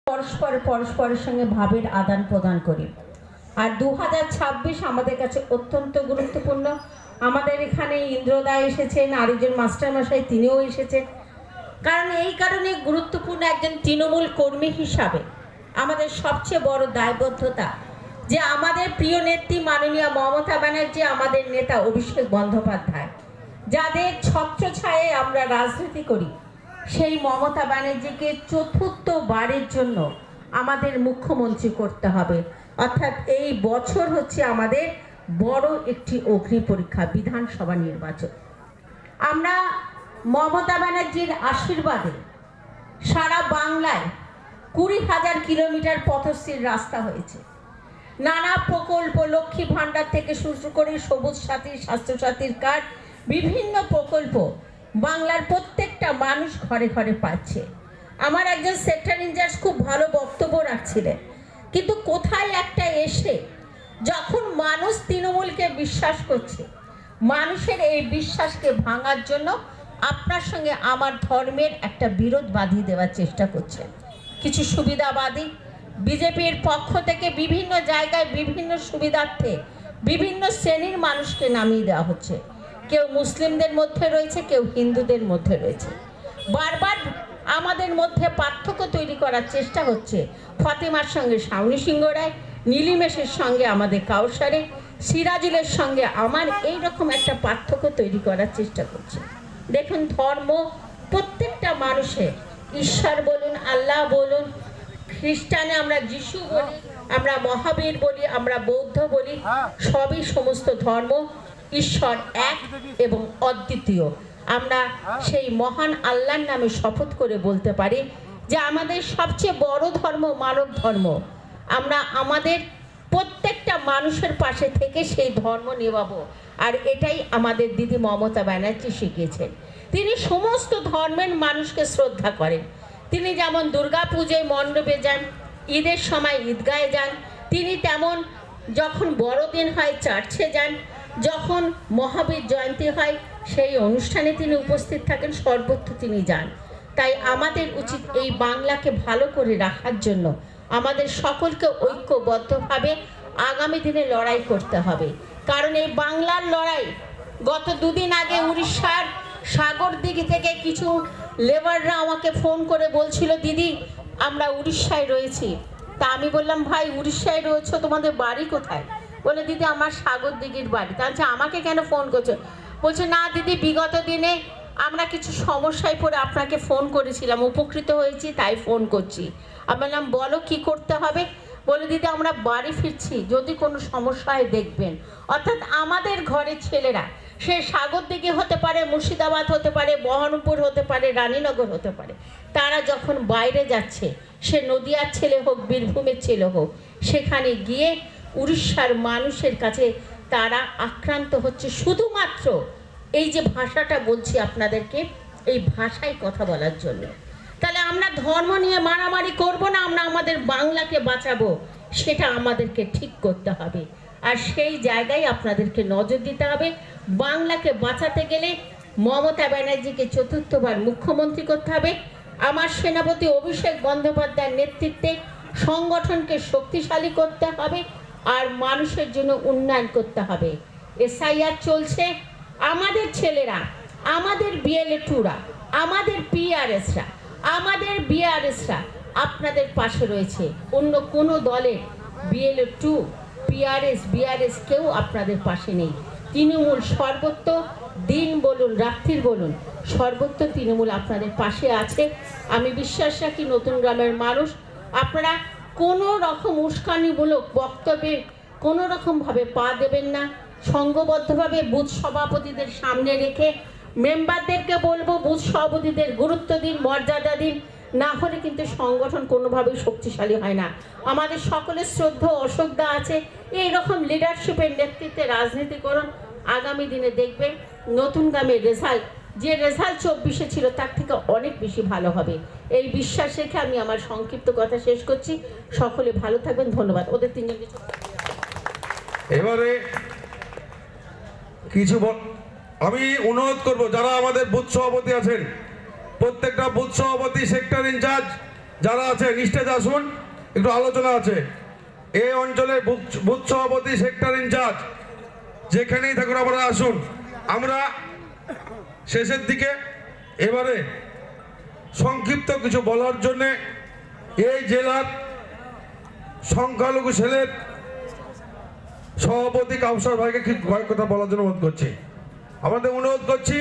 পরস্পরের সঙ্গে ভাবের আদান প্রদান করি। আর 2026 আমাদের কাছে অত্যন্ত গুরুত্বপূর্ণ। আমাদের এখানে ইন্দ্রদা এসেছেন, আরেকজন মাস্টারমশাই তিনিও এসেছেন। কারণ এই কারণে গুরুত্বপূর্ণ, একজন তৃণমূল কর্মী হিসাবে আমাদের সবচেয়ে বড় দায়বদ্ধতা যে আমাদের প্রিয় নেত্রী মাননীয় মমতা ব্যানার্জি, আমাদের নেতা অভিষেক বন্দ্যোপাধ্যায়, যাদের ছত্রছায়ায় আমরা রাজনীতি করি, সেই মমতা ব্যানার্জিকে চতুর্থবারের জন্য আমাদের মুখ্যমন্ত্রী করতে হবে। অর্থাৎ এই বছর হচ্ছে আমাদের বড় একটি অগ্নি পরীক্ষা, বিধানসভা নির্বাচন। আমরা মমতা ব্যানার্জির আশীর্বাদে সারা বাংলায় 20,000 কিলোমিটার পথশ্রীর রাস্তা হয়েছে। নানা প্রকল্প, লক্ষ্মী ভাণ্ডার থেকে শুরু করে সবুজ সাথী, স্বাস্থ্যসাথীর কার্ড, বিভিন্ন প্রকল্প বাংলার প্রত্যেকটা মানুষ ঘরে ঘরে পাচ্ছে। আমার একজন সেক্টর ইনচার্জ খুব ভালো বক্তব্য রাখছিলেন, কিন্তু কোথায় একটা এসে যখন মানুষ তৃণমূলকে বিশ্বাস করছে, মানুষের এই বিশ্বাসকে ভাঙার জন্য আপনার সঙ্গে আমার ধর্মের একটা বিরোধ বাঁধিয়ে দেওয়ার চেষ্টা করছেন কিছু সুবিধাবাদী। বিজেপির পক্ষ থেকে বিভিন্ন জায়গায় বিভিন্ন সুবিধার্থে বিভিন্ন শ্রেণীর মানুষকে নামিয়ে দেওয়া হচ্ছে। কেউ মুসলিমদের মধ্যে রয়েছে, কেউ হিন্দুদের মধ্যে রয়েছে। বারবার আমাদের মধ্যে পার্থক্য তৈরি করার চেষ্টা হচ্ছে। ফাতেমার সঙ্গে শাওনি সিংহ রায়, নীলিমেশের সঙ্গে আমাদের কাউসারে, সিরাজুলের সঙ্গে আমার, এই রকম একটা পার্থক্য তৈরি করার চেষ্টা করছে। দেখুন, ধর্ম প্রত্যেকটা মানুষের, ঈশ্বর বলুন, আল্লাহ বলুন, খ্রিস্টানে আমরা যিশু বলি, আমরা মহাবীর বলি, আমরা বৌদ্ধ বলি, সবই সমস্ত ধর্ম ঈশ্বর এক এবং অদ্বিতীয়। আমরা সেই মহান আল্লাহর নামে শপথ করে বলতে পারি যে আমাদের সবচেয়ে বড় ধর্ম মানব ধর্ম। আমরা আমাদের প্রত্যেকটা মানুষের পাশে থেকে সেই ধর্ম নেওয়াবো। আর এটাই আমাদের দিদি মমতা ব্যানার্জি শিখিয়েছেন। তিনি সমস্ত ধর্মের মানুষকে শ্রদ্ধা করেন। তিনি যেমন দুর্গা পুজোয় মণ্ডপে যান, ঈদের সময় ঈদগাহে যান, তিনি তেমন যখন বড়দিন হয় চার্চে যান, যখন মহাবীর জয়ন্তী হয় সেই অনুষ্ঠানে তিনি উপস্থিত থাকেন, সর্বত্র তিনি যান। তাই আমাদের উচিত এই বাংলাকে ভালো করে রাখার জন্য আমাদের সকলকে ঐক্যবদ্ধভাবে আগামী দিনে লড়াই করতে হবে। কারণ এই বাংলার লড়াই, গত দুদিন আগে উড়িষ্যার সাগরদিঘি থেকে কিছু লেবাররা আমাকে ফোন করে বলছিল, দিদি আমরা উড়িষ্যায় রয়েছি। তা আমি বললাম, ভাই উড়িষ্যায় রয়েছো, তোমাদের বাড়ি কোথায়? বলে, দিদি আমার সাগরদিঘির বাড়ি। তা আমাকে কেন ফোন করছো? বলছে, না দিদি বিগত দিনে আমরা কিছু সমস্যায় পড়ে আপনাকে ফোন করেছিলাম, উপকৃত হয়েছি তাই ফোন করছি। আমি বললাম, বলো কি করতে হবে? বলে, দিদি আমরা বাড়ি ফিরছি, যদি কোনো সমস্যা হয় দেখবেন। অর্থাৎ আমাদের ঘরের ছেলেরা, সে সাগরদিঘি হতে পারে, মুর্শিদাবাদ হতে পারে, বহরমপুর হতে পারে, রানীনগর হতে পারে, তারা যখন বাইরে যাচ্ছে, সে নদিয়ার ছেলে হোক, বীরভূমের ছেলে হোক, সেখানে গিয়ে উড়িষ্যার মানুষের কাছে তারা আক্রান্ত হচ্ছে শুধুমাত্র এই যে ভাষাটা বলছি আপনাদেরকে, এই ভাষায় কথা বলার জন্য। তাহলে আমরা ধর্ম নিয়ে মারামারি করব না, আমরা আমাদের বাংলাকে বাঁচাবো, সেটা আমাদেরকে ঠিক করতে হবে। আর সেই জায়গায় আপনাদেরকে নজর দিতে হবে। বাংলাকে বাঁচাতে গেলে মমতা ব্যানার্জিকে চতুর্থবার মুখ্যমন্ত্রী করতে হবে। আমার সেনাপতি অভিষেক বন্দ্যোপাধ্যায়ের নেতৃত্বে সংগঠনকে শক্তিশালী করতে হবে আর মানুষের জন্য উন্নয়ন করতে হবে। এসআইআর চলছে, আমাদের ছেলেরা, আমাদের বিএলএ2রা, আমাদের পিআরএসরা, আমাদের বিআরএসরা আপনাদের পাশে রয়েছে। অন্য কোনো দলের বিএলএ2, পিআরএস, বিআরএস কেউ আপনাদের পাশে নেই। তৃণমূল সর্বত্র, দিন বলুন রাত্রির বলুন, সর্বত্র তৃণমূল আপনাদের পাশে আছে। আমি বিশ্বাস রাখি নতুন গ্রামের মানুষ, আপনারা কোনো রকম উস্কানিমূলক বক্তব্যে কোনো রকমভাবে পা দেবেন না। সংঘবদ্ধভাবে বুথ সভাপতিদের সামনে রেখে মেম্বারদেরকে বলবো, বুথ সভাপতিদের গুরুত্ব দিন, মর্যাদা দিন, না হলে কিন্তু সংগঠন কোনোভাবেই শক্তিশালী হয় না। আমাদের সকলের শ্রদ্ধা অশোকদা আছে, এই রকম লিডারশিপের নেতৃত্বে রাজনীতি করুন। আগামী দিনে দেখবেন নতুন গ্রামের রেজাল্ট, যে রেজাল্ট 24-এ ছিল তার থেকে অনেক বেশি ভালো হবে। এই বিশ্বাস রেখে আমি আমার সংক্ষিপ্ত কথা শেষ করছি। সকলে ভালো থাকবেন, ধন্যবাদ। ওদের তিনজনকে এবারে কিছু আমি অনুরোধ করব, যারা আমাদের বুথ সভাপতি আছেন, প্রত্যেকটা বুথ সভাপতি, সেক্টর ইনচার্জ যারা আছে নিস্টেজ আসুন, একটু আলোচনা আছে। এই অঞ্চলের বুথ সভাপতি, সেক্টর ইনচার্জ যেখানেই থাকুন আপনারা আসুন। আমরা শেষের দিকে এবারে সংক্ষিপ্ত কিছু বলার জন্যে এই জেলার সংখ্যালঘু সেলের সভাপতি কাউসার ভাইকে কয়েক কথা বলার জন্য অনুরোধ করছি। আমাদের অনুরোধ করছি